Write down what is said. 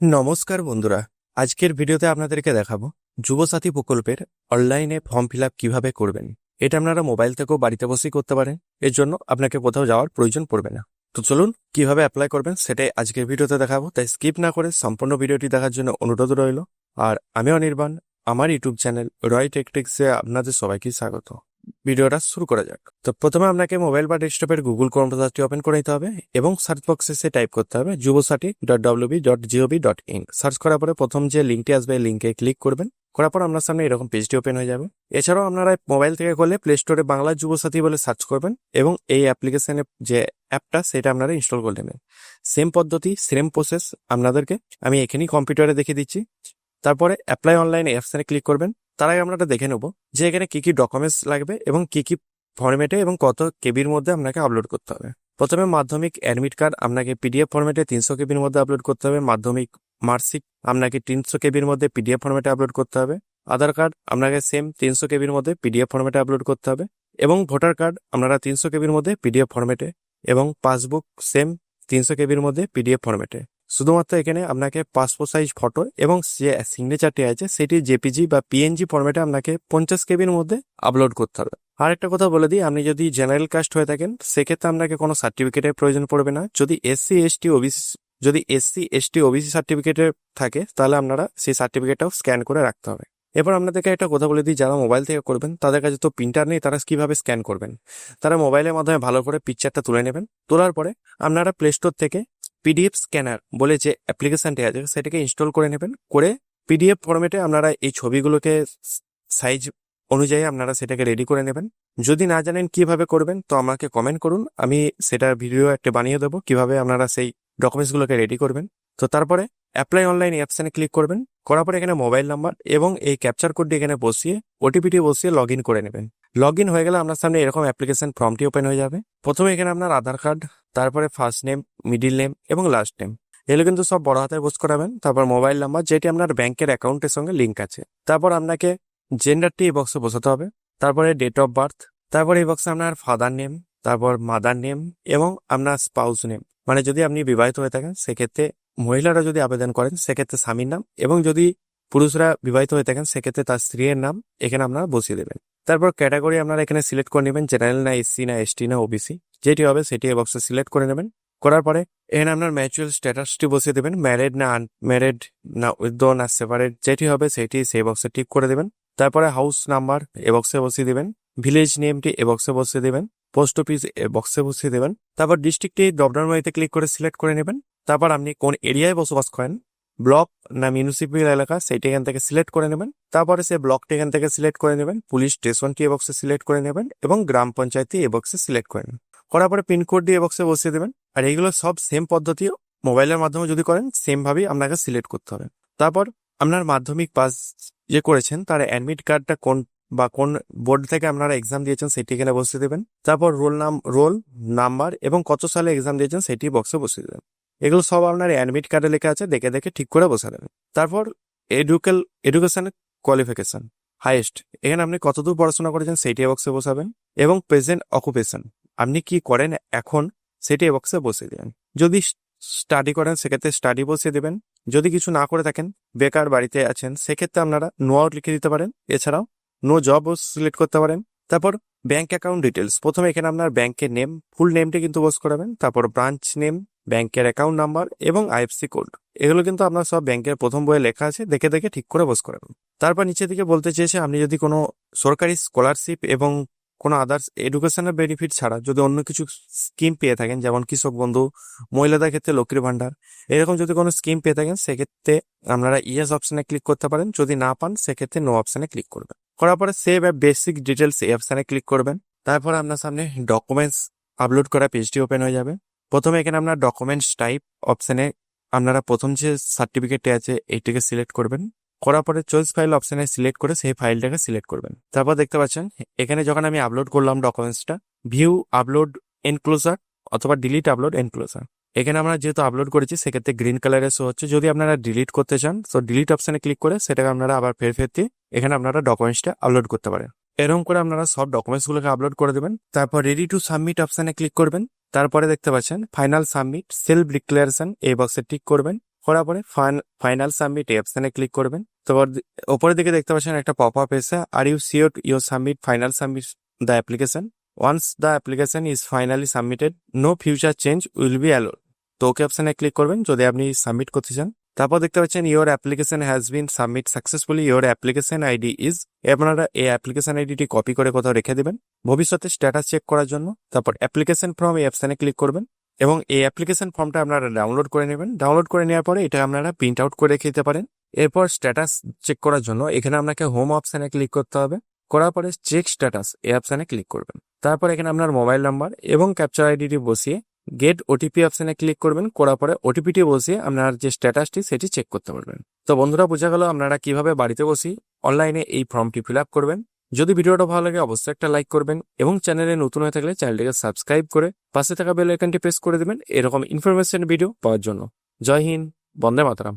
নমস্কার বন্ধুরা, আজকের ভিডিওতে আপনাদেরকে দেখাবো যুবসাথী প্রকল্পের অনলাইনে ফর্ম ফিল আপ কিভাবে করবেন। এটা আপনারা মোবাইল থেকেও বাড়িতে বসেই করতে পারেন। এর জন্য আপনাকে কোথাও যাওয়ার প্রয়োজন পড়বে না। তো চলুন কিভাবে অ্যাপ্লাই করবেন সেটাই আজকের ভিডিওতে দেখাবো, তাই স্কিপ না করে সম্পূর্ণ ভিডিওটি দেখার জন্য অনুরোধ রইল। আর আমি অনির্বাণ, আমার ইউটিউব চ্যানেল রয় টেকটিক্সে আপনাদের সবাইকে স্বাগত। ভিডিওটা শুরু করা যাক। তো প্রথমে আপনাকে মোবাইল বা ডেস্কটপের গুগল ক্রোম ব্রাউজারটি ওপেন করে নিতে হবে এবং সার্চ বক্সে সে টাইপ করতে হবে jubosati.wb.gov.in। সার্চ করার পরে প্রথম যে লিঙ্কটি আসবে এই লিঙ্কে ক্লিক করবেন। করার পর আপনার সামনে এরকম পেজটি ওপেন হয়ে যাবে। এছাড়াও আপনারা মোবাইল থেকে করলে প্লে স্টোরে বাংলা যুবসাথী বলে সার্চ করবেন এবং এই অ্যাপ্লিকেশনে যে অ্যাপটা সেটা আপনারা ইনস্টল করে নেবেন। সেম পদ্ধতি, সেম প্রসেস আপনাদেরকে আমি এখানেই কম্পিউটারে দেখিয়ে দিচ্ছি। তারপরে অ্যাপ্লাই অনলাইন অপশনে ক্লিক করবেন। তার আগে আমরা দেখে নেব যে এখানে কি কি ডকুমেন্টস লাগবে এবং কি কি ফরম্যাটে এবং কত কেবির মধ্যে আপনাকে আপলোড করতে হবে। প্রথমে মাধ্যমিক অ্যাডমিট কার্ড আপনাকে পিডিএফ ফরম্যাটে 300 কেবির মধ্যে আপলোড করতে হবে। মাধ্যমিক মার্কশিট আপনাকে 300 কেবির মধ্যে পিডিএফ ফরম্যাটে আপলোড করতে হবে। আধার কার্ড আপনাকে সেম 300 কেবির মধ্যে পিডিএফ ফরম্যাটে আপলোড করতে হবে এবং ভোটার কার্ড আপনারা 300 কেবির মধ্যে পিডিএফ ফরম্যাটে এবং পাসবুক সেম 300 কেবির মধ্যে পিডিএফ ফরম্যাটে। শুধুমাত্র এখানে আপনাকে পাসপোর্ট সাইজ ফটো এবং যে সিগনেচারটি আছে সেটি জেপিজি বা পিএনজি ফরম্যাটে আপনাকে 50 কেবির মধ্যে আপলোড করতে হবে। আর একটা কথা বলে দিই, আপনি যদি জেনারেল কাস্ট হয়ে থাকেন সেক্ষেত্রে আপনাকে কোনো সার্টিফিকেটের প্রয়োজন পড়বে না। যদি এসসি এসটি ওবিসি সার্টিফিকেটের থাকে তাহলে আপনারা সেই সার্টিফিকেটটাও স্ক্যান করে রাখতে হবে। এবার আপনাদেরকে একটা কথা বলে দিই, যারা মোবাইল থেকে করবেন তাদের কাছে তো প্রিন্টার নেই, তারা কিভাবে স্ক্যান করবেন। তারা মোবাইলের মাধ্যমে ভালো করে পিকচারটা তুলে নেবেন। তোলার পরে আপনারা প্লে স্টোর থেকে পিডিএফ স্ক্যানার বলে যে অ্যাপ্লিকেশনটি আছে সেটাকে ইনস্টল করে নেবেন। করে পিডিএফ ফরম্যাটে আপনারা এই ছবিগুলোকে সাইজ অনুযায়ী আপনারা সেটাকে রেডি করে নেবেন। যদি না জানেন কিভাবে করবেন তো আমাকে কমেন্ট করুন, আমি সেটার ভিডিও একটা বানিয়ে দেবো কিভাবে আপনারা সেই ডকুমেন্টসগুলোকে রেডি করবেন। তো তারপরে অ্যাপ্লাই অনলাইন অপশানে ক্লিক করবেন। করার পরে এখানে মোবাইল নাম্বার এবং এই ক্যাপচার কোডটি এখানে বসিয়ে ওটিপিটি বসিয়ে লগ ইন করে নেবেন। লগ ইন হয়ে গেলে আপনার সামনে এরকম অ্যাপ্লিকেশন ফর্মটি ওপেন হয়ে যাবে। প্রথমে এখানে আপনার আধার কার্ড, তারপরে ফার্স্ট নেম, মিডিল নেম এবং লাস্ট নেম এগুলো কিন্তু সব বড় হাতের পোস্ট করাবেন। তারপর মোবাইল নাম্বার যেটি আপনার ব্যাংকের অ্যাকাউন্টের সঙ্গে লিঙ্ক আছে। তারপর আপনাকে জেন্ডারটি এই বক্সে বসাতে হবে। তারপরে ডেট অফ বার্থ, তারপর এই বক্সে আপনার ফাদার নেম, তারপর মাদার নেম এবং আপনার স্পাউস নেম, মানে যদি আপনি বিবাহিত হয়ে থাকেন সেক্ষেত্রে, মহিলারা যদি আবেদন করেন সেক্ষেত্রে স্বামীর নাম এবং যদি পুরুষরা বিবাহিত হয়ে থাকেন সেক্ষেত্রে তার স্ত্রীর নাম এখানে আপনারা বসিয়ে দেবেন। তারপর ক্যাটাগরি আপনারা এখানে সিলেক্ট করে নেবেন, জেনারেল না এসসি না এসটি না ওবিসি, যেটি হবে সেটি এই বক্সে সিলেক্ট করে নেবেন। করার পরে এখানে আপনার ম্যাচুয়াল স্ট্যাটাসটি বসিয়ে দেবেন, ম্যারিড না আনম্যারিড না উইথ না সেপারেট, যেটি হবে সেটি সেই বক্সে টিক করে দেবেন। তারপরে হাউস নাম্বার এ বক্সে বসিয়ে দেবেন, ভিলেজ নেমটি এ বক্সে বসিয়ে দেবেন, পোস্ট অফিস এ বক্সে বসিয়ে দেবেন। তারপর ডিস্ট্রিক্টটি ড্রপডাউন মেনুতে ক্লিক করে সিলেক্ট করে নেবেন। তারপর আপনি কোন এরিয়ায় বসবাস করেন, ব্লক না মিউনিসিপ্যাল এলাকা, সেইটা এখান থেকে সিলেক্ট করে নেবেন। তারপরে সে ব্লকটি এখান থেকে সিলেক্ট করে নেবেন, পুলিশ স্টেশনটি এ বক্সে সিলেক্ট করে নেবেন এবং গ্রাম পঞ্চায়েতটি এ বক্সে সিলেক্ট করে নেবেন। করার পরে পিনকোডটি এ বক্সে বসিয়ে দেবেন। আর এইগুলো সব সেম পদ্ধতি মোবাইলের মাধ্যমে যদি করেন সেম ভাবেই আপনাকে সিলেক্ট করতে হবে। তারপর আপনার মাধ্যমিক পাস যে করেছেন তার অ্যাডমিট কার্ডটা কোন বোর্ড থেকে আপনারা এক্সাম দিয়েছেন সেটি এখানে বসিয়ে দেবেন। তারপর রোল নাম্বার এবং কত সালে এক্সাম দিয়েছেন সেটি বক্সে বসিয়ে দেবেন। এগুলো সব আপনার অ্যাডমিট কার্ডে লেখা আছে, দেখে দেখে ঠিক করে বসে দেবেন। তারপর এডুকেশন কোয়ালিফিকেশন হাইয়েস্ট, এখানে আপনি কতদূর পড়াশোনা করেছেন সেইটি বক্সে বসাবেন এবং প্রেজেন্ট অকুপেশন আপনি কি করেন এখন সেটি বক্সে বসিয়ে দেবেন। যদি স্টাডি করেন সেক্ষেত্রে স্টাডি বসিয়ে দেবেন। যদি কিছু না করে থাকেন, বেকার বাড়িতে আছেন, সেক্ষেত্রে আপনারা নো আউট লিখে দিতে পারেন। এছাড়াও নো জব সিলেক্ট করতে পারেন। তারপর ব্যাংক অ্যাকাউন্ট ডিটেলস, প্রথমে এখানে আপনার ব্যাংকের নেম, ফুল নেমটি কিন্তু বস করাবেন। তারপর ব্রাঞ্চ নেম, ব্যাংকের অ্যাকাউন্ট নাম্বার এবং আইএফসি কোড, এগুলো কিন্তু আপনার সব ব্যাংকের প্রথম বইয়ে লেখা আছে, দেখে দেখে ঠিক করে বস করাবেন। তারপর নিচে দিকে বলতে চেয়েছে আপনি যদি কোনো সরকারি স্কলারশিপ এবং কোনো আদার্স এডুকেশনাল বেনিফিট ছাড়া যদি অন্য কিছু স্কিম পেয়ে থাকেন, যেমন কৃষক বন্ধু, মহিলাদের ক্ষেত্রে লক্ষ্মীর ভান্ডার, এরকম যদি কোনো স্কিম পেয়ে থাকেন সেক্ষেত্রে আপনারা ইয়েস অপশানে ক্লিক করতে পারেন। যদি না পান সেক্ষেত্রে নো অপশানে ক্লিক করবেন। করার পরে সেভ বেসিক ডিটেলস এই অপশানে ক্লিক করবেন। তারপর আপনার সামনে ডকুমেন্টস আপলোড করা পেজটি ওপেন হয়ে যাবে। প্রথমে এখানে আপনার ডকুমেন্টস টাইপ অপশানে আপনারা প্রথম যে সার্টিফিকেটটি আছে এইটিকে সিলেক্ট করবেন। করার পরে চয়েস ফাইল অপশানে সিলেক্ট করে সেই ফাইলটাকে সিলেক্ট করবেন। তারপর দেখতে পাচ্ছেন এখানে যখন আমি আপলোড করলাম ডকুমেন্টসটা, ভিউ আপলোড এনক্লোজার অথবা ডিলিট আপলোড এনক্লোজার, এখানে আমরা যেহেতু আপলোড করেছি সেক্ষেত্রে গ্রিন কালারে শো হচ্ছে। যদি আপনারা ডিলিট করতে চান তো ডিলিট অপশানে ক্লিক করে সেটাকে আপনারা আবার ফের দিয়ে এখানে আপনারা ডকুমেন্টসটা আপলোড করতে পারেন। এরকম করে আপনারা সব ডকুমেন্টসগুলোকে আপলোড করে দেবেন। তারপর রেডি টু সাবমিট অপশানে ক্লিক করবেন। তারপরে দেখতে পাচ্ছেন ফাইনাল সাবমিট সেলফ ডিক্লারেশন এই বক্সে টিক করবেন করার পরে ফাইনাল সাবমিট এই অপশানে ক্লিক করবেন। তারপর ওপরের দিকে দেখতে পাচ্ছেন একটা পপ আপ এসে, are you sure your submit final submit the application, once the application is finally submitted no future change will be allowed. তো ওকে অপশানে ক্লিক করবেন যদি আপনি সাবমিট করতে চান। তারপর দেখতে পাচ্ছেন your application has been submit successfully, your application ID is. আপনারা এই অ্যাপ্লিকেশন আইডিটি কপি করে কোথাও রেখে দেবেন ভবিষ্যতে স্ট্যাটাস চেক করার জন্য। তারপর অ্যাপ্লিকেশন ফর্ম এই অপশানে ক্লিক করবেন এবং এই অ্যাপ্লিকেশন ফর্মটা আপনারা ডাউনলোড করে নেবেন। ডাউনলোড করে নেওয়ার পরে এটা আপনারা প্রিন্ট আউট করে রেখে দিতে পারেন। এরপর স্ট্যাটাস চেক করার জন্য এখানে আপনাকে হোম অপশানে ক্লিক করতে হবে। করার পরে চেক স্ট্যাটাস এই অপশানে ক্লিক করবেন। তারপর এখানে আপনার মোবাইল নাম্বার এবং ক্যাপচার আইডিটি বসিয়ে গেট ওটিপি অপশানে ক্লিক করবেন। করার পরে ওটিপিটি বসিয়ে আপনার যে স্ট্যাটাসটি সেটি চেক করতে পারবেন। তো বন্ধুরা, বোঝা গেল আপনারা কিভাবে বাড়িতে বসেই অনলাইনে এই ফর্মটি ফিল আপ করবেন। যদি ভিডিওটা ভালো লাগে অবশ্যই একটা লাইক করবেন এবং চ্যানেলে নতুন হয়ে থাকলে চ্যানেলটিকে সাবস্ক্রাইব করে পাশে থাকা বেল আইকনটি প্রেস করে দেবেন এরকম ইনফরমেশন ভিডিও পাওয়ার জন্য। জয় হিন্দ, বন্দে মাতরম।